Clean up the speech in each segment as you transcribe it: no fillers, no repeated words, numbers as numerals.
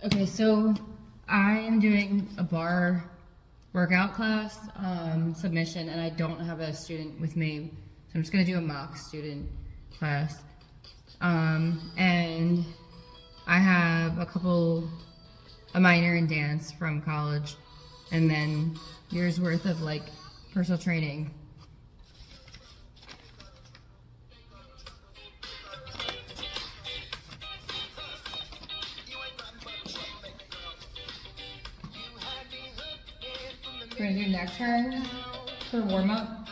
Okay, so I am doing a bar workout class submission, and I don't have a student with me, so I'm just gonna do a mock student class. And I have a minor in dance from college, and then years worth of like personal training. We're gonna do neck turn for warm up.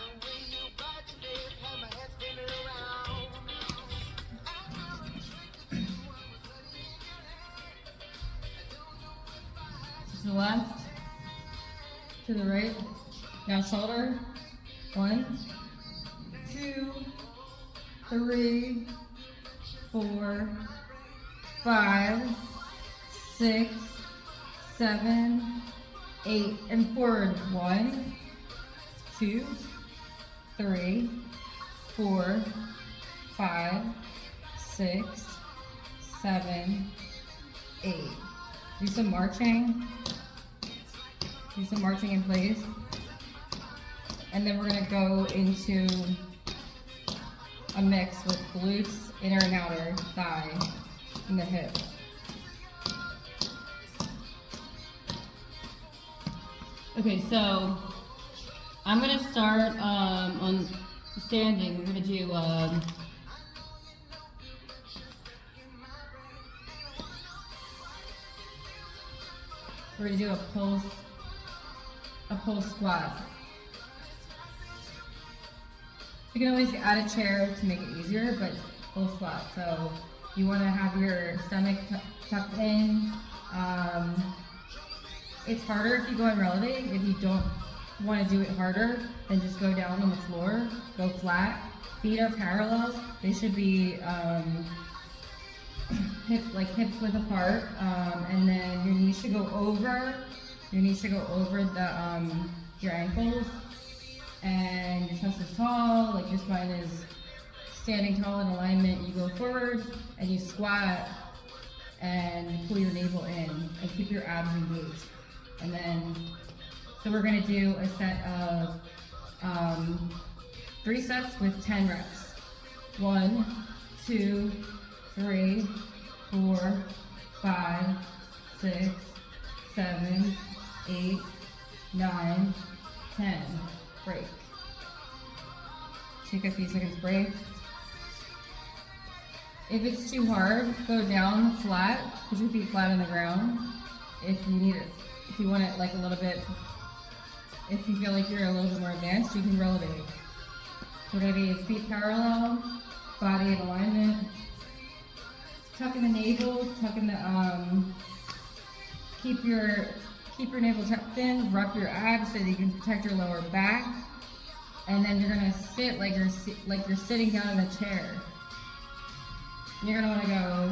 To the left, to the right. Now shoulder. 1, 2, 3, 4, 5, 6, 7, 8, and forward. 1, 2, 3, 4, 5, 6, 7, 8. Do some marching. Do some marching in place. And then we're gonna go into a mix with glutes, inner and outer thigh, and the hip. Okay, so I'm gonna start on standing. We're gonna do a pulse squat. You can always add a chair to make it easier, but full squat. So you want to have your stomach tucked in. It's harder if you go in relative. If you don't want to do it harder, then just go down on the floor, go flat. Feet are parallel. They should be hips width apart, and then your knees should go over. Your knees should go over your ankles. And your chest is tall, like your spine is standing tall in alignment. You go forward and you squat and pull your navel in and keep your abs engaged. And then, so we're gonna do a set of 3 sets with 10 reps. 1, 2, 3, 4, 5, 6, 7, 8, 9, 10. Break. Take a few seconds break. If it's too hard, go down flat, put your feet flat on the ground. If you need it, if you want it like a little bit, if you feel like you're a little bit more advanced, you can releve. We're gonna be feet parallel, body in alignment. Tuck in the navel, tuck in the keep your navel tucked in, rub your abs so that you can protect your lower back. And then you're gonna sit like you're sitting down in a chair. And you're gonna wanna go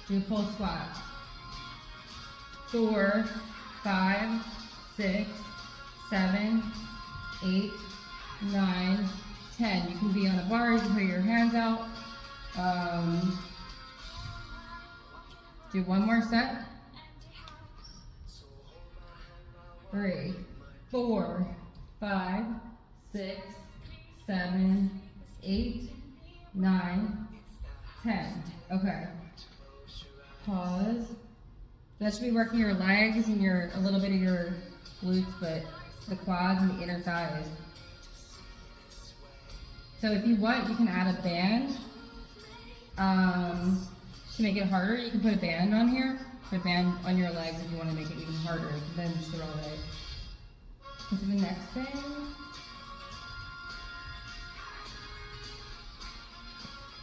do a pull squat. 4, 5, 6, 7, 8, 9, 10. You can be on a bar, you can put your hands out. Do one more set. 3, 4, 5, 6, 7, 8, 9, 10. Okay. Pause. That should be working your legs and a little bit of your glutes, but the quads and the inner thighs. So if you want, you can add a band to make it harder. You can put a band on here. Put a band on your legs if you want to make it even harder than just the roll leg. So the next thing.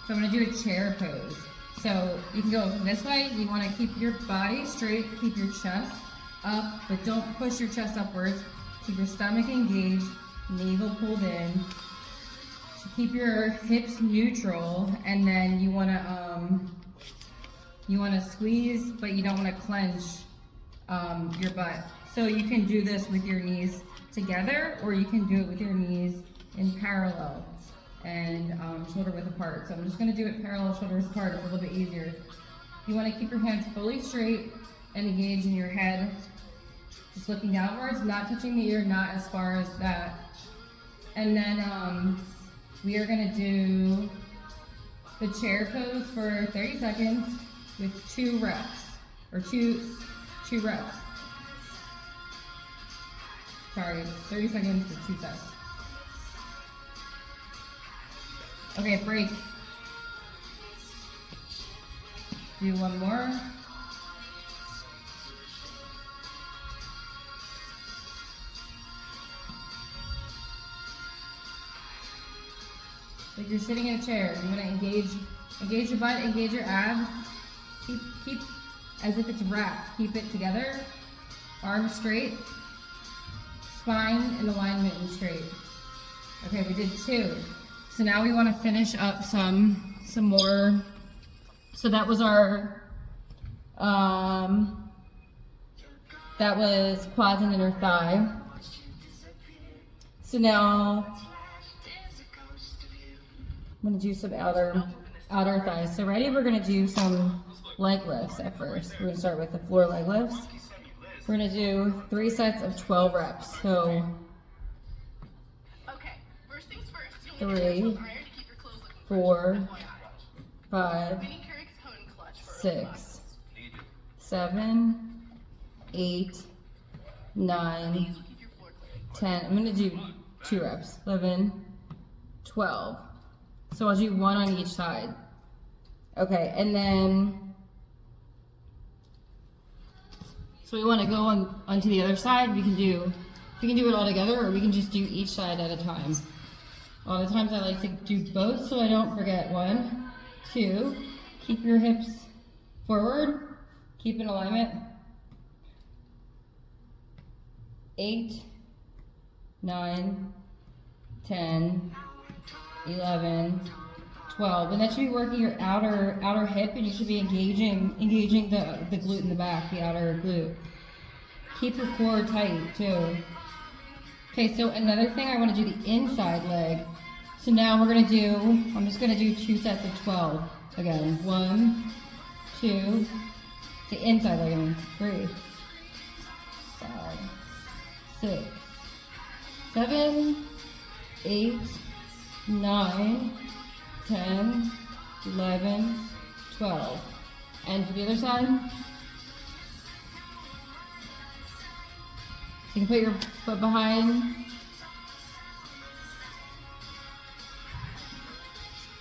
So I'm going to do a chair pose. So you can go this way. You want to keep your body straight, keep your chest up, but don't push your chest upwards. Keep your stomach engaged, navel pulled in. So keep your hips neutral, and then you want to squeeze, but you don't want to clench your butt. So you can do this with your knees together, or you can do it with your knees in parallel and shoulder width apart. So I'm just going to do it parallel, shoulders apart. It's a little bit easier. You want to keep your hands fully straight, and engage in your head. Just looking downwards, not touching the ear, not as far as that. And then we are gonna do the chair pose for 30 seconds with 2 reps, or two reps. Sorry, 30 seconds with 2 sets. Okay, break. Do one more. Like you're sitting in a chair. You want to engage your butt, engage your abs. Keep as if it's wrapped. Keep it together. Arms straight. Spine in alignment and straight. Okay, we did 2. So now we want to finish up some more. So that was our that was quads and inner thigh. So now I'm gonna do some outer thighs. So ready? We're gonna do some leg lifts at first. We're gonna start with the floor leg lifts. We're gonna do 3 sets of 12 reps. So 3, 4, 5, 6, 7, 8, 9, 10. I'm gonna do 2 reps. 11, 12. So I'll do 1 on each side. Okay, and then so we want to go onto the other side. We can do it all together, or we can just do each side at a time. A lot of times I like to do both so I don't forget. 1, 2. Keep your hips forward. Keep in alignment. 8, 9, 10, 11, 12, and that should be working your outer hip, and you should be engaging the glute in the back, the outer glute. Keep your core tight too. Okay, so another thing, I want to do the inside leg. So now I'm just gonna do 2 sets of 12 again. 1, 2, the inside leg. 3, 5, 6, 7, 8, 9, 10, 11, 12. And to the other side. So you can put your foot behind.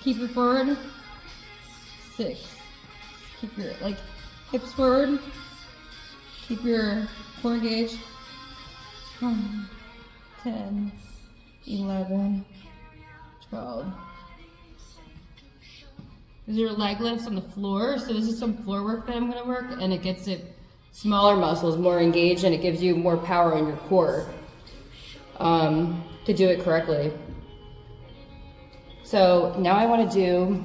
Keep it forward. 6. Keep your hips forward. Keep your core engaged. 10, 11, 12. These are leg lifts on the floor. So this is some floor work that I'm gonna work, and it gets it smaller muscles more engaged, and it gives you more power in your core to do it correctly. So now I wanna do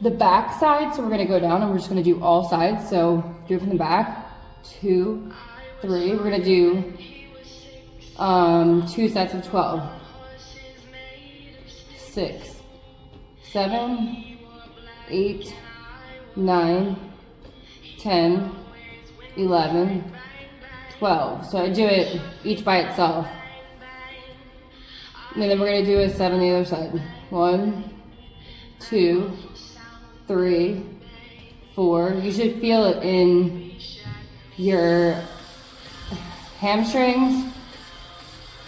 the back side. So we're gonna go down and we're just gonna do all sides. So do it from the back. 2, 3. We're gonna do 2 sets of 12. 6, 7, 8, 9, 10, 11, 12. So I do it each by itself. And then we're gonna do a 7 on the other side. 1, 2, 3, 4. You should feel it in your hamstrings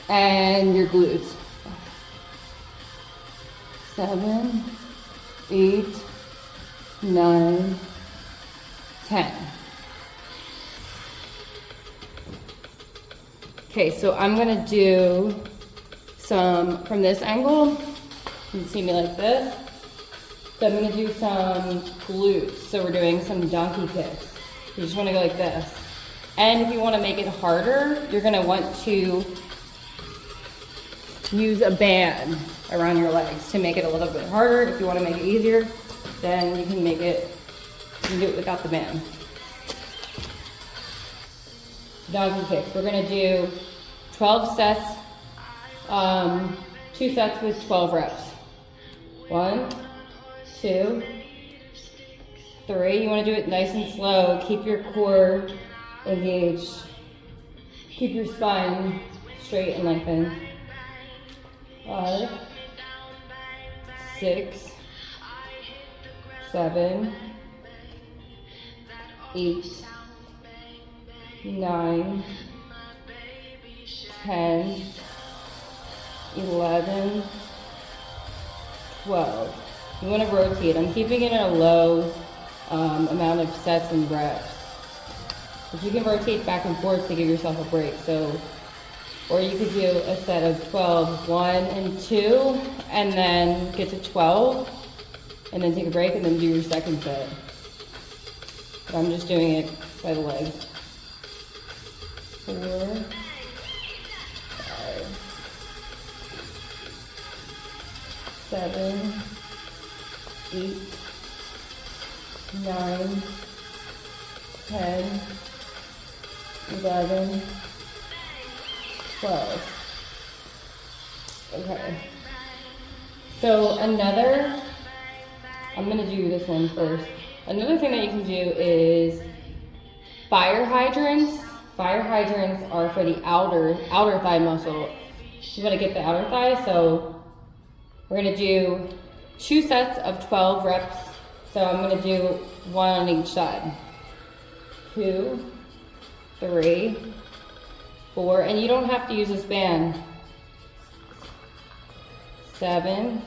and your glutes. 7, 8, 9, 10. Okay, so I'm gonna do some from this angle. You can see me like this. So I'm gonna do some glutes. So we're doing some donkey kicks. You just wanna go like this. And if you wanna make it harder, you're gonna want to use a band around your legs to make it a little bit harder. If you wanna make it easier, then you can do it without the band. Donkey kicks. We're gonna do 12 sets, 2 sets with 12 reps. 1, 2, 3. You want to do it nice and slow. Keep your core engaged. Keep your spine straight and lengthened. 5, 6, 7, 8, 9, 10, 11, 12. You want to rotate. I'm keeping it at a low amount of sets and reps. But you can rotate back and forth to give yourself a break. So, or you could do a set of 12, 1 and 2, and then get to 12, and then take a break, and then do your second set. But I'm just doing it by the legs. 4, 5, 7, 8, 9, 10, 11, 12. Okay. So I'm gonna do this one first. Another thing that you can do is fire hydrants. Fire hydrants are for the outer thigh muscle. You wanna get the outer thigh, so we're gonna do 2 sets of 12 reps. So I'm gonna do 1 on each side. 2, 3, 4, and you don't have to use this band. 7,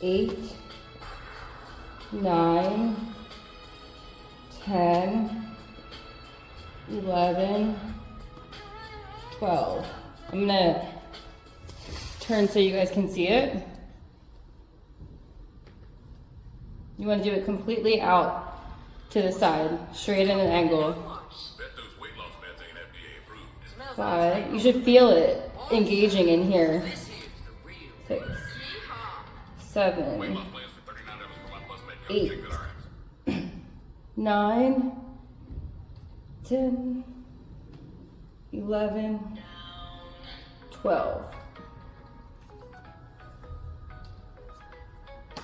8, 9, 10, 11, 12. I'm gonna turn so you guys can see it. You want to do it completely out to the side, straight in an angle. 5. You should feel it engaging in here. 6, 7, 8, 9, 10, 11, 12.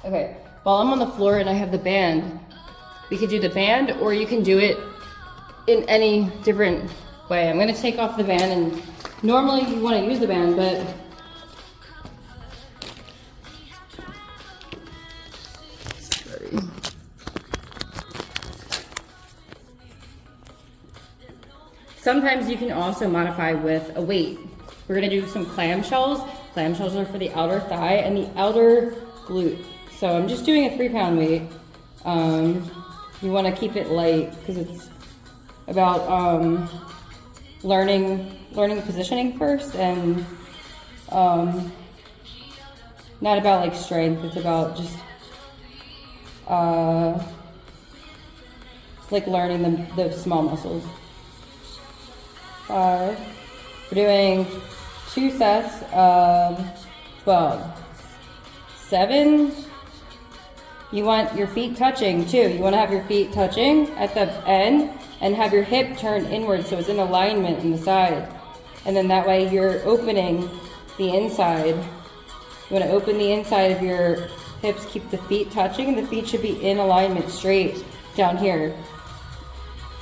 Okay, while I'm on the floor and I have the band, we could do the band, or you can do it in any different way. I'm gonna take off the band, and normally you wanna use the band, but sometimes you can also modify with a weight. We're gonna do some clamshells. Clamshells are for the outer thigh and the outer glute. So I'm just doing a 3-pound weight. You wanna keep it light because it's about learning positioning first, and not about like strength. It's about just like learning the small muscles. 5. We're doing 2 sets of 12. 7. You want your feet touching too. You want to have your feet touching at the end and have your hip turned inward so it's in alignment in the side. And then that way you're opening the inside. You want to open the inside of your hips, keep the feet touching. The feet should be in alignment straight down here.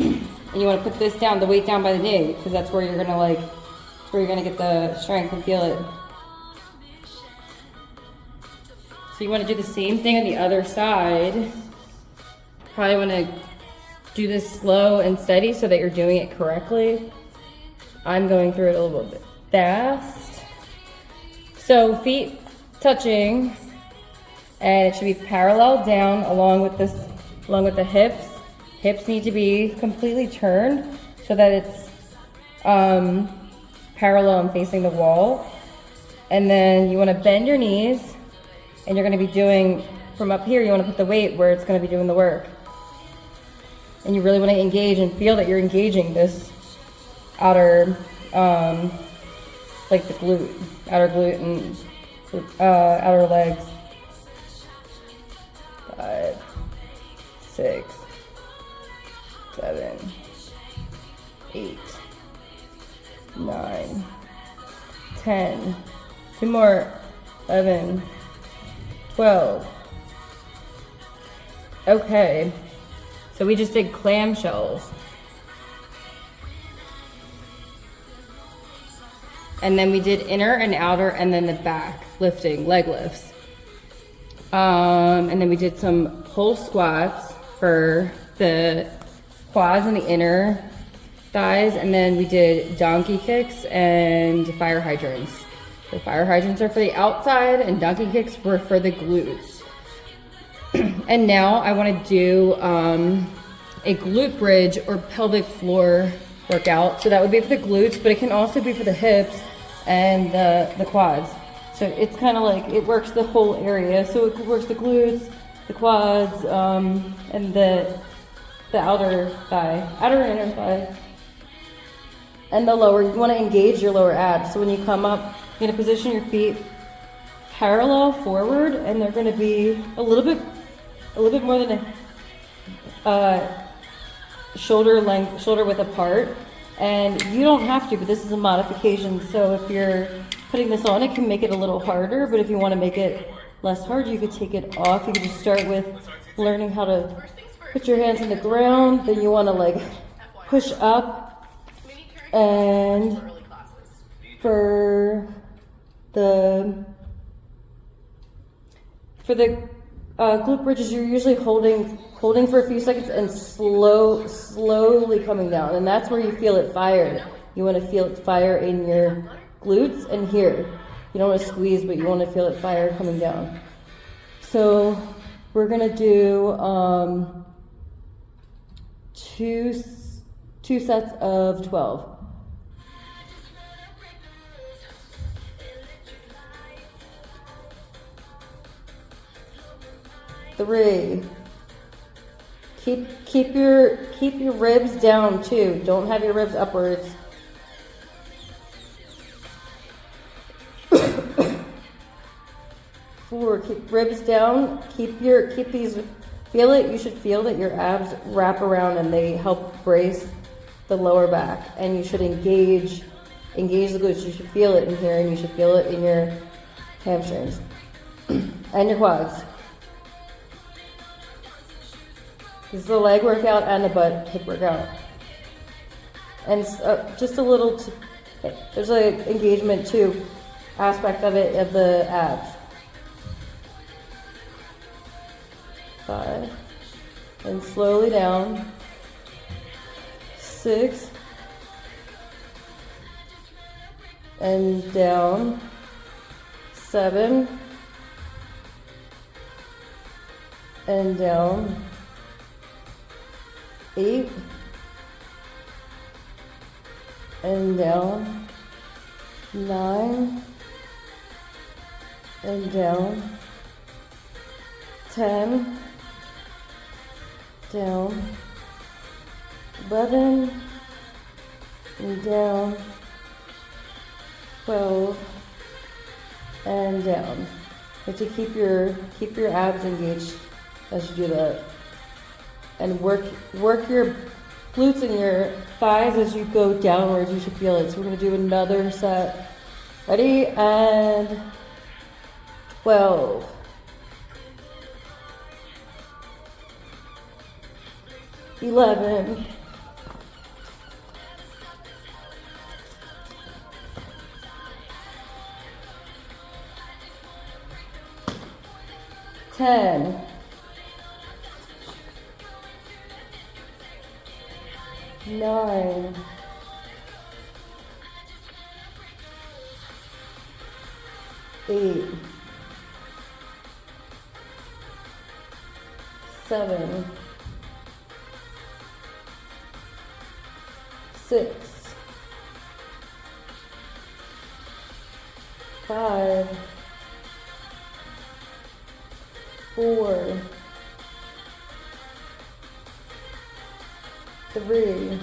And you want to put this down, the weight down by the knee, because that's where you're gonna get the strength and feel it. So you want to do the same thing on the other side. Probably want to do this slow and steady so that you're doing it correctly. I'm going through it a little bit fast. So feet touching, and it should be parallel down along with the hips. Hips need to be completely turned so that it's parallel and facing the wall. And then you want to bend your knees, and you're going to be doing, from up here, you want to put the weight where it's going to be doing the work. And you really want to engage and feel that you're engaging this outer, like the glute, outer glute and outer legs. 5, 6, 7, 8, 9, 10. 2 more. 11, 12. Okay, So we just did clamshells. And then we did inner and outer and then the back lifting, leg lifts. And then we did some pulse squats for the quads and the inner thighs. And then we did donkey kicks and fire hydrants. The fire hydrants are for the outside and donkey kicks were for the glutes. And now I want to do a glute bridge or pelvic floor workout. So that would be for the glutes, but it can also be for the hips and the quads. So it's kind of like, it works the whole area. So it works the glutes, the quads, and the outer and inner thigh. And the lower, you want to engage your lower abs. So when you come up, you're going to position your feet parallel forward, and they're going to be a little bit more than a shoulder width apart. And you don't have to, but this is a modification. So if you're putting this on, it can make it a little harder, but if you want to make it less hard, you could take it off. You could just start with learning how to put your hands on the ground. Then you want to like push up, and for the glute bridges, you're usually holding for a few seconds and slowly coming down, and that's where you feel it fire. You want to feel it fire in your glutes and here. You don't want to squeeze, but you want to feel it fire coming down. So we're gonna do two sets of 12. Three. Keep your ribs down too. Don't have your ribs upwards. 4. Keep ribs down. Keep these. Feel it. You should feel that your abs wrap around and they help brace the lower back. And you should engage the glutes. You should feel it in here, and you should feel it in your hamstrings and your quads. This is a leg workout and a butt hip workout. And just a little, there's an engagement too, aspect of it, of the abs. 5. And slowly down. 6. And down. 7. And down. 8. And down. 9. And down. 10. Down. 11. And down. 12. And down. You have to keep your abs engaged as you do that. And work your glutes and your thighs as you go downwards. You should feel it. So we're going to do another set. Ready? And 12. 11. 10. 9. 8. 7. 6. 5. 4. 3.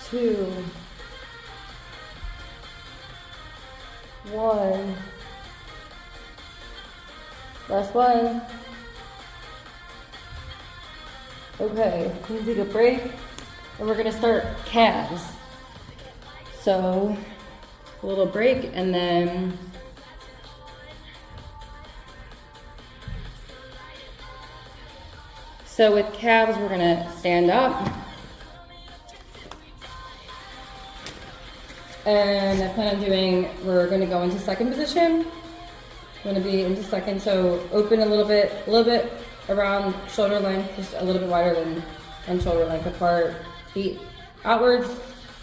2. 1. Last one. Okay, we're gonna take a break and we're gonna start calves. So, a little break and then So with calves, we're gonna stand up. And I plan on we're gonna go into second position. I'm gonna be into second, so open a little bit around shoulder length, just a little bit wider than shoulder length apart, feet outwards.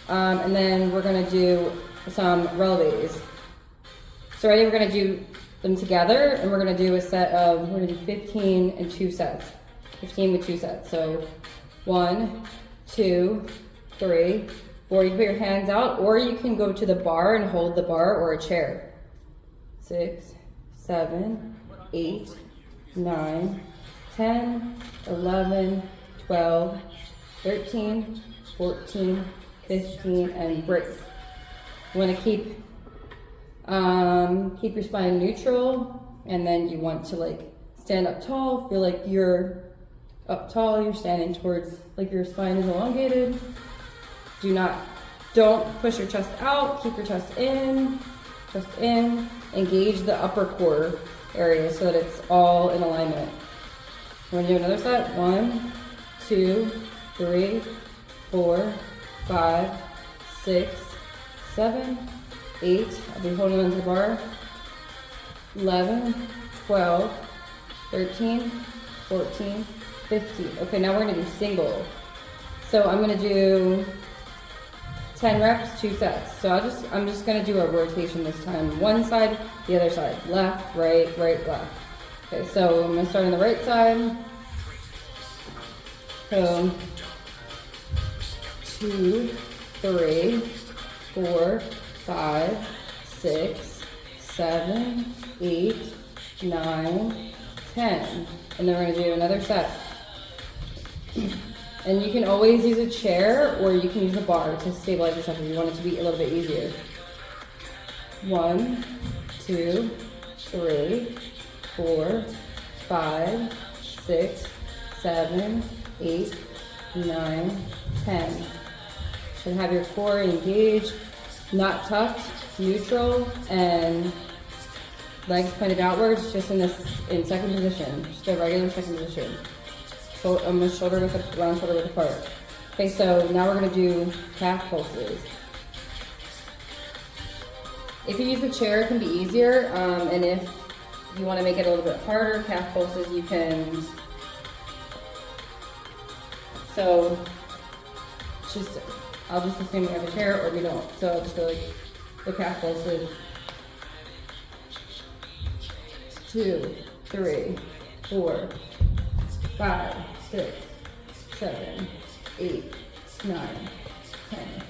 And then we're gonna do some releves. So ready, we're gonna do them together, and we're gonna do a set of, we're gonna do 15 and 2 sets. 15 with 2 sets. So 1, 2, 3, 4. You can put your hands out, or you can go to the bar and hold the bar or a chair. 6, 7, 8, 9, 10, 11, 12, 13, 14, 15, and break. You want to keep your spine neutral, and then you want to like stand up tall. Feel like you're up tall. You're standing towards like your spine is elongated. Don't push your chest out. Keep your chest in. Engage the upper core area so that it's all in alignment. We're gonna do another set. 1, 2, 3, 4, 5, 6, 7, 8. I'll be holding onto the bar. 11, 12, 13, 14, 15. Okay, now we're gonna do single. So I'm gonna do 10 reps, 2 sets. So I'm just gonna do a rotation this time. One side, the other side. Left, right, left. Okay, so I'm gonna start on the right side. So 2, 3, 4, 5, 6, 7, 8, 9, 10. And then we're gonna do another set. And you can always use a chair, or you can use a bar to stabilize yourself if you want it to be a little bit easier. 1, 2, 3, 4, 5, 6, 7, 8, 9, 10. Should have your core engaged, not tucked, neutral, and legs pointed outwards, just in second position, just a regular second position. So I'm gonna round shoulder width apart. Okay, so now we're gonna do calf pulses. If you use the chair, it can be easier, and if you want to make it a little bit harder, calf pulses, you can. So I'll just assume you have a chair, or we don't. So I'll just go like the calf pulses. 2, 3, 4, 5, 6, 7, 8, 9, 10.